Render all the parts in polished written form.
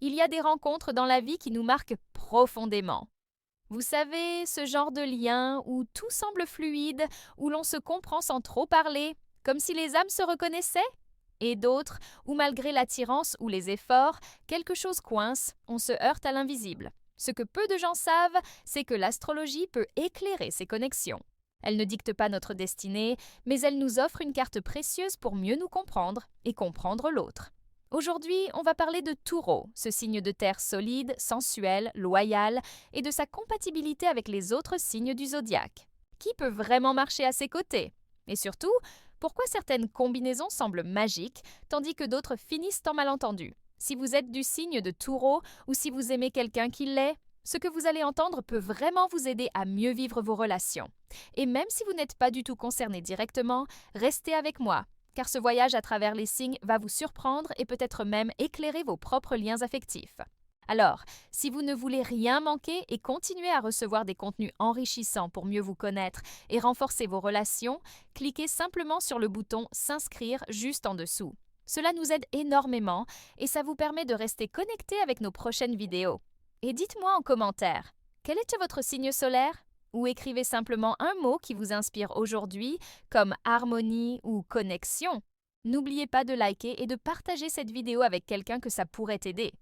Il y a des rencontres dans la vie qui nous marquent profondément. Vous savez, ce genre de lien où tout semble fluide, où l'on se comprend sans trop parler, comme si les âmes se reconnaissaient? Et d'autres où malgré l'attirance ou les efforts, quelque chose coince, on se heurte à l'invisible. Ce que peu de gens savent, c'est que l'astrologie peut éclairer ces connexions. Elle ne dicte pas notre destinée, mais elle nous offre une carte précieuse pour mieux nous comprendre et comprendre l'autre. Aujourd'hui, on va parler de Taureau, ce signe de terre solide, sensuel, loyal, et de sa compatibilité avec les autres signes du zodiaque. Qui peut vraiment marcher à ses côtés? Et surtout, pourquoi certaines combinaisons semblent magiques, tandis que d'autres finissent en malentendus? Si vous êtes du signe de Taureau ou si vous aimez quelqu'un qui l'est, ce que vous allez entendre peut vraiment vous aider à mieux vivre vos relations. Et même si vous n'êtes pas du tout concerné directement, restez avec moi, car ce voyage à travers les signes va vous surprendre et peut-être même éclairer vos propres liens affectifs. Alors, si vous ne voulez rien manquer et continuer à recevoir des contenus enrichissants pour mieux vous connaître et renforcer vos relations, cliquez simplement sur le bouton S'inscrire juste en dessous. Cela nous aide énormément et ça vous permet de rester connecté avec nos prochaines vidéos. Et dites-moi en commentaire, quel était votre signe solaire? Ou écrivez simplement un mot qui vous inspire aujourd'hui, comme harmonie ou connexion. N'oubliez pas de liker et de partager cette vidéo avec quelqu'un que ça pourrait aider.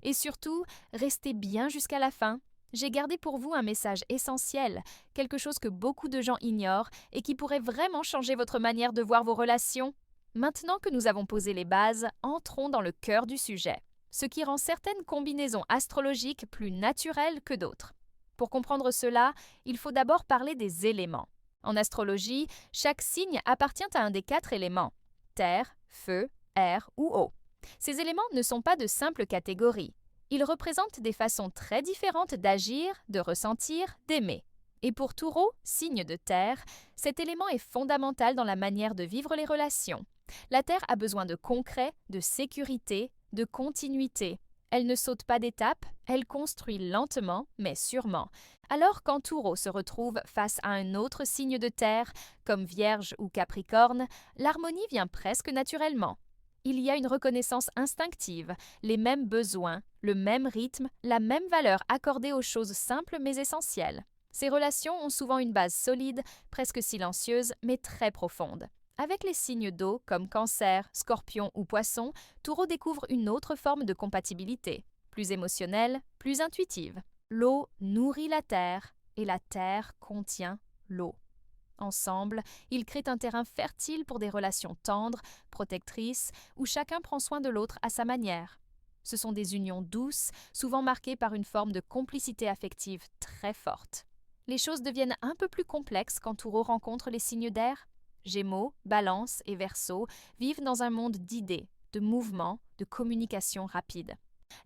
Et surtout, restez bien jusqu'à la fin. J'ai gardé pour vous un message essentiel, quelque chose que beaucoup de gens ignorent et qui pourrait vraiment changer votre manière de voir vos relations. Maintenant que nous avons posé les bases, entrons dans le cœur du sujet, ce qui rend certaines combinaisons astrologiques plus naturelles que d'autres. Pour comprendre cela, il faut d'abord parler des éléments. En astrologie, chaque signe appartient à un des 4 éléments: terre, feu, air ou eau. Ces éléments ne sont pas de simples catégories. Ils représentent des façons très différentes d'agir, de ressentir, d'aimer. Et pour Taureau, signe de terre, cet élément est fondamental dans la manière de vivre les relations. La terre a besoin de concret, de sécurité, de continuité. Elle ne saute pas d'étape, elle construit lentement mais sûrement. Alors quand Taureau se retrouve face à un autre signe de terre, comme Vierge ou Capricorne, l'harmonie vient presque naturellement. Il y a une reconnaissance instinctive, les mêmes besoins, le même rythme, la même valeur accordée aux choses simples mais essentielles. Ces relations ont souvent une base solide, presque silencieuse, mais très profonde. Avec les signes d'eau comme Cancer, Scorpion ou Poisson, Taureau découvre une autre forme de compatibilité, plus émotionnelle, plus intuitive. L'eau nourrit la terre et la terre contient l'eau. Ensemble, ils créent un terrain fertile pour des relations tendres, protectrices, où chacun prend soin de l'autre à sa manière. Ce sont des unions douces, souvent marquées par une forme de complicité affective très forte. Les choses deviennent un peu plus complexes quand Taureau rencontre les signes d'air. Gémeaux, Balance et Verseau vivent dans un monde d'idées, de mouvements, de communication rapide.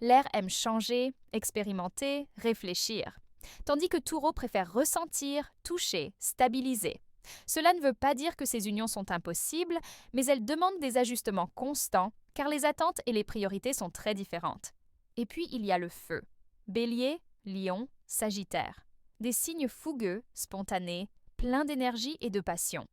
L'air aime changer, expérimenter, réfléchir, tandis que Taureau préfère ressentir, toucher, stabiliser. Cela ne veut pas dire que ces unions sont impossibles, mais elles demandent des ajustements constants, car les attentes et les priorités sont très différentes. Et puis il y a le feu. Bélier, Lion, Sagittaire. Des signes fougueux, spontanés, pleins d'énergie et de passion.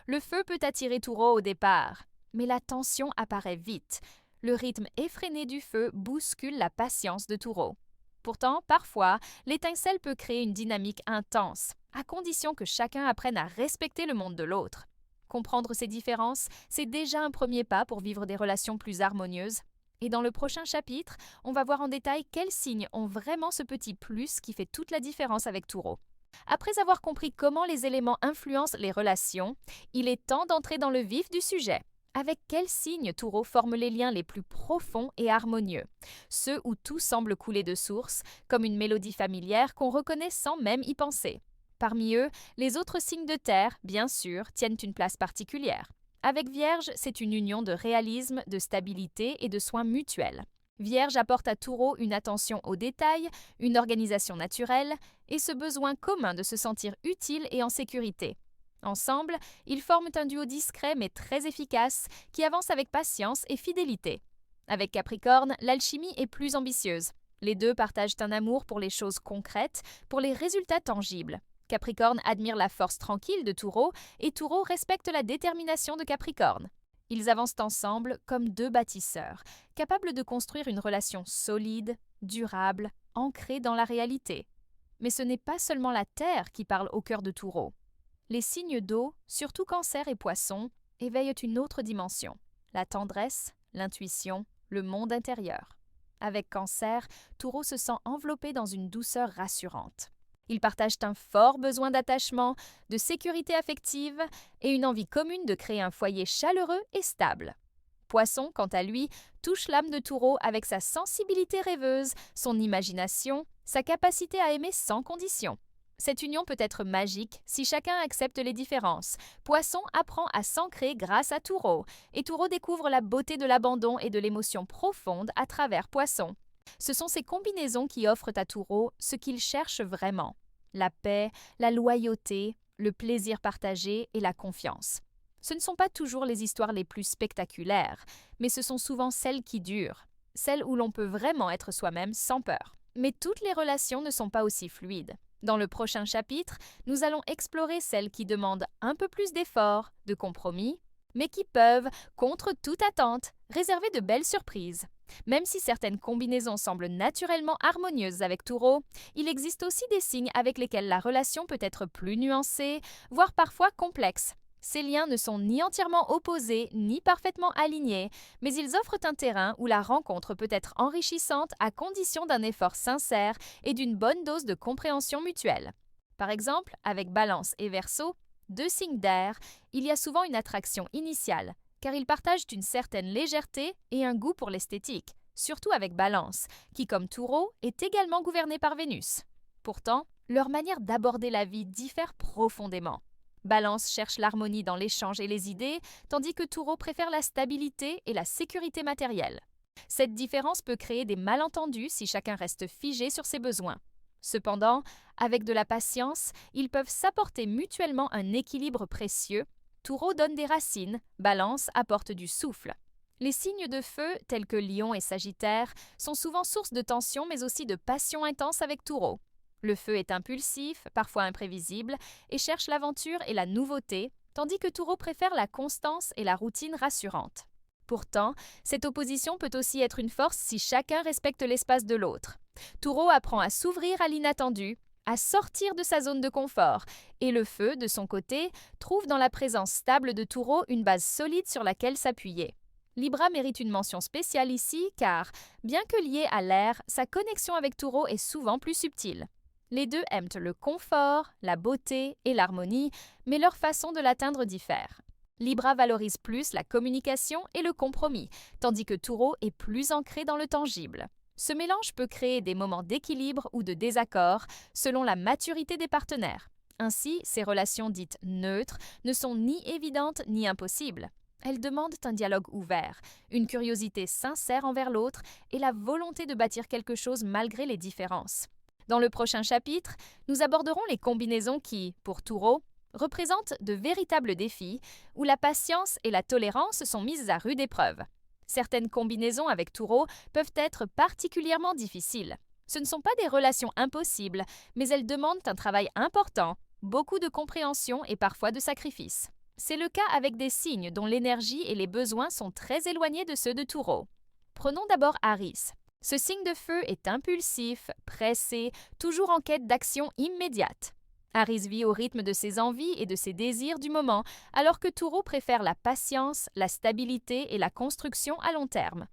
Le feu peut attirer Taureau au départ, mais la tension apparaît vite. Le rythme effréné du feu bouscule la patience de Taureau. Pourtant, parfois, l'étincelle peut créer une dynamique intense, à condition que chacun apprenne à respecter le monde de l'autre. Comprendre ces différences, c'est déjà un premier pas pour vivre des relations plus harmonieuses. Et dans le prochain chapitre, on va voir en détail quels signes ont vraiment ce petit plus qui fait toute la différence avec Taureau. Après avoir compris comment les éléments influencent les relations, il est temps d'entrer dans le vif du sujet. Avec quels signes Taureau forme les liens les plus profonds et harmonieux? Ceux où tout semble couler de source, comme une mélodie familière qu'on reconnaît sans même y penser. Parmi eux, les autres signes de terre, bien sûr, tiennent une place particulière. Avec Vierge, c'est une union de réalisme, de stabilité et de soins mutuels. Vierge apporte à Taureau une attention aux détails, une organisation naturelle et ce besoin commun de se sentir utile et en sécurité. Ensemble, ils forment un duo discret mais très efficace qui avance avec patience et fidélité. Avec Capricorne, l'alchimie est plus ambitieuse. Les deux partagent un amour pour les choses concrètes, pour les résultats tangibles. Capricorne admire la force tranquille de Taureau et Taureau respecte la détermination de Capricorne. Ils avancent ensemble comme deux bâtisseurs, capables de construire une relation solide, durable, ancrée dans la réalité. Mais ce n'est pas seulement la Terre qui parle au cœur de Taureau. Les signes d'eau, surtout Cancer et Poisson, éveillent une autre dimension, la tendresse, l'intuition, le monde intérieur. Avec Cancer, Taureau se sent enveloppé dans une douceur rassurante. Ils partagent un fort besoin d'attachement, de sécurité affective et une envie commune de créer un foyer chaleureux et stable. Poisson, quant à lui, touche l'âme de Taureau avec sa sensibilité rêveuse, son imagination, sa capacité à aimer sans condition. Cette union peut être magique si chacun accepte les différences. Poisson apprend à s'ancrer grâce à Taureau, et Taureau découvre la beauté de l'abandon et de l'émotion profonde à travers Poisson. Ce sont ces combinaisons qui offrent à Taureau ce qu'il cherche vraiment: la paix, la loyauté, le plaisir partagé et la confiance. Ce ne sont pas toujours les histoires les plus spectaculaires, mais ce sont souvent celles qui durent, celles où l'on peut vraiment être soi-même sans peur. Mais toutes les relations ne sont pas aussi fluides. Dans le prochain chapitre, nous allons explorer celles qui demandent un peu plus d'efforts, de compromis, mais qui peuvent, contre toute attente, réserver de belles surprises. Même si certaines combinaisons semblent naturellement harmonieuses avec Taureau, il existe aussi des signes avec lesquels la relation peut être plus nuancée, voire parfois complexe. Ces liens ne sont ni entièrement opposés, ni parfaitement alignés, mais ils offrent un terrain où la rencontre peut être enrichissante à condition d'un effort sincère et d'une bonne dose de compréhension mutuelle. Par exemple, avec Balance et Verseau, deux signes d'air, il y a souvent une attraction initiale, car ils partagent une certaine légèreté et un goût pour l'esthétique, surtout avec Balance, qui, comme Taureau, est également gouverné par Vénus. Pourtant, leur manière d'aborder la vie diffère profondément. Balance cherche l'harmonie dans l'échange et les idées, tandis que Taureau préfère la stabilité et la sécurité matérielle. Cette différence peut créer des malentendus si chacun reste figé sur ses besoins. Cependant, avec de la patience, ils peuvent s'apporter mutuellement un équilibre précieux. Taureau donne des racines, Balance apporte du souffle. Les signes de feu, tels que Lion et Sagittaire, sont souvent source de tension mais aussi de passion intense avec Taureau. Le feu est impulsif, parfois imprévisible, et cherche l'aventure et la nouveauté, tandis que Taureau préfère la constance et la routine rassurante. Pourtant, cette opposition peut aussi être une force si chacun respecte l'espace de l'autre. Taureau apprend à s'ouvrir à l'inattendu, à sortir de sa zone de confort, et le feu, de son côté, trouve dans la présence stable de Taureau une base solide sur laquelle s'appuyer. Libra mérite une mention spéciale ici car, bien que lié à l'air, sa connexion avec Taureau est souvent plus subtile. Les deux aiment le confort, la beauté et l'harmonie, mais leur façon de l'atteindre diffère. Libra valorise plus la communication et le compromis, tandis que Taureau est plus ancré dans le tangible. Ce mélange peut créer des moments d'équilibre ou de désaccord selon la maturité des partenaires. Ainsi, ces relations dites neutres ne sont ni évidentes ni impossibles. Elles demandent un dialogue ouvert, une curiosité sincère envers l'autre et la volonté de bâtir quelque chose malgré les différences. Dans le prochain chapitre, nous aborderons les combinaisons qui, pour Taureau, représentent de véritables défis où la patience et la tolérance sont mises à rude épreuve. Certaines combinaisons avec Taureau peuvent être particulièrement difficiles. Ce ne sont pas des relations impossibles, mais elles demandent un travail important, beaucoup de compréhension et parfois de sacrifice. C'est le cas avec des signes dont l'énergie et les besoins sont très éloignés de ceux de Taureau. Prenons d'abord Aries. Ce signe de feu est impulsif, pressé, toujours en quête d'action immédiate. Aries vit au rythme de ses envies et de ses désirs du moment, alors que Taureau préfère la patience, la stabilité et la construction à long terme.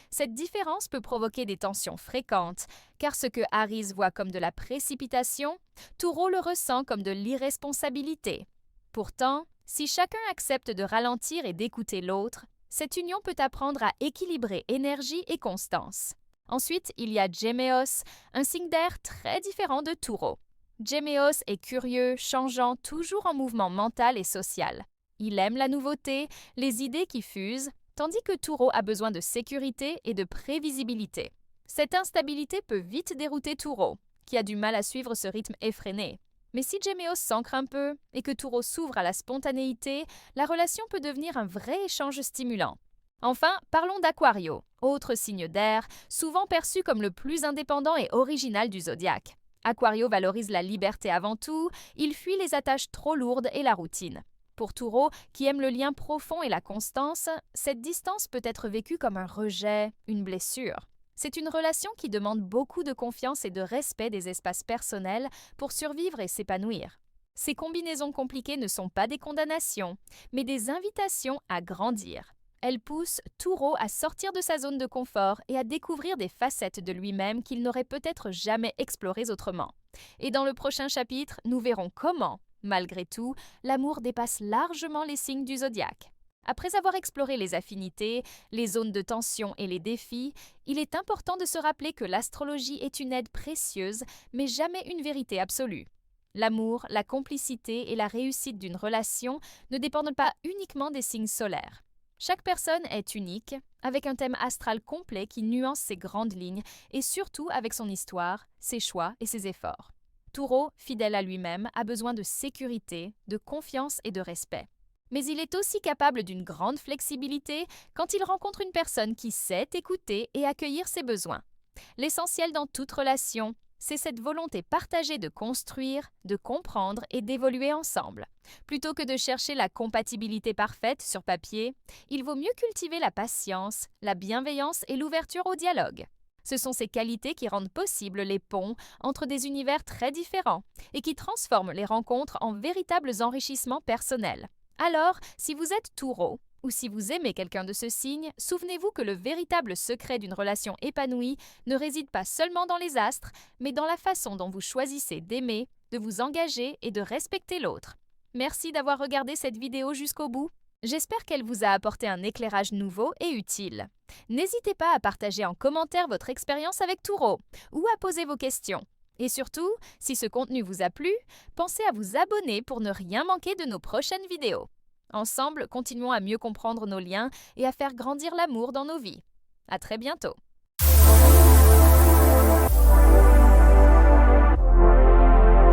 Cette différence peut provoquer des tensions fréquentes, car ce que Aries voit comme de la précipitation, Taureau le ressent comme de l'irresponsabilité. Pourtant, si chacun accepte de ralentir et d'écouter l'autre, cette union peut apprendre à équilibrer énergie et constance. Ensuite, il y a Géméos, un signe d'air très différent de Taureau. Géméos est curieux, changeant, toujours en mouvement mental et social. Il aime la nouveauté, les idées qui fusent, tandis que Taureau a besoin de sécurité et de prévisibilité. Cette instabilité peut vite dérouter Taureau, qui a du mal à suivre ce rythme effréné. Mais si Géméos s'ancre un peu et que Taureau s'ouvre à la spontanéité, la relation peut devenir un vrai échange stimulant. Enfin, parlons d'Aquario, autre signe d'air, souvent perçu comme le plus indépendant et original du zodiaque. Aquario valorise la liberté avant tout, il fuit les attaches trop lourdes et la routine. Pour Taureau, qui aime le lien profond et la constance, cette distance peut être vécue comme un rejet, une blessure. C'est une relation qui demande beaucoup de confiance et de respect des espaces personnels pour survivre et s'épanouir. Ces combinaisons compliquées ne sont pas des condamnations, mais des invitations à grandir. Elles poussent Taureau à sortir de sa zone de confort et à découvrir des facettes de lui-même qu'il n'aurait peut-être jamais explorées autrement. Et dans le prochain chapitre, nous verrons comment, malgré tout, l'amour dépasse largement les signes du zodiaque. Après avoir exploré les affinités, les zones de tension et les défis, il est important de se rappeler que l'astrologie est une aide précieuse, mais jamais une vérité absolue. L'amour, la complicité et la réussite d'une relation ne dépendent pas uniquement des signes solaires. Chaque personne est unique, avec un thème astral complet qui nuance ses grandes lignes et surtout avec son histoire, ses choix et ses efforts. Taureau, fidèle à lui-même, a besoin de sécurité, de confiance et de respect. Mais il est aussi capable d'une grande flexibilité quand il rencontre une personne qui sait écouter et accueillir ses besoins. L'essentiel dans toute relation, c'est cette volonté partagée de construire, de comprendre et d'évoluer ensemble. Plutôt que de chercher la compatibilité parfaite sur papier, il vaut mieux cultiver la patience, la bienveillance et l'ouverture au dialogue. Ce sont ces qualités qui rendent possibles les ponts entre des univers très différents et qui transforment les rencontres en véritables enrichissements personnels. Alors, si vous êtes Taureau, ou si vous aimez quelqu'un de ce signe, souvenez-vous que le véritable secret d'une relation épanouie ne réside pas seulement dans les astres, mais dans la façon dont vous choisissez d'aimer, de vous engager et de respecter l'autre. Merci d'avoir regardé cette vidéo jusqu'au bout. J'espère qu'elle vous a apporté un éclairage nouveau et utile. N'hésitez pas à partager en commentaire votre expérience avec Taureau ou à poser vos questions. Et surtout, si ce contenu vous a plu, pensez à vous abonner pour ne rien manquer de nos prochaines vidéos. Ensemble, continuons à mieux comprendre nos liens et à faire grandir l'amour dans nos vies. À très bientôt!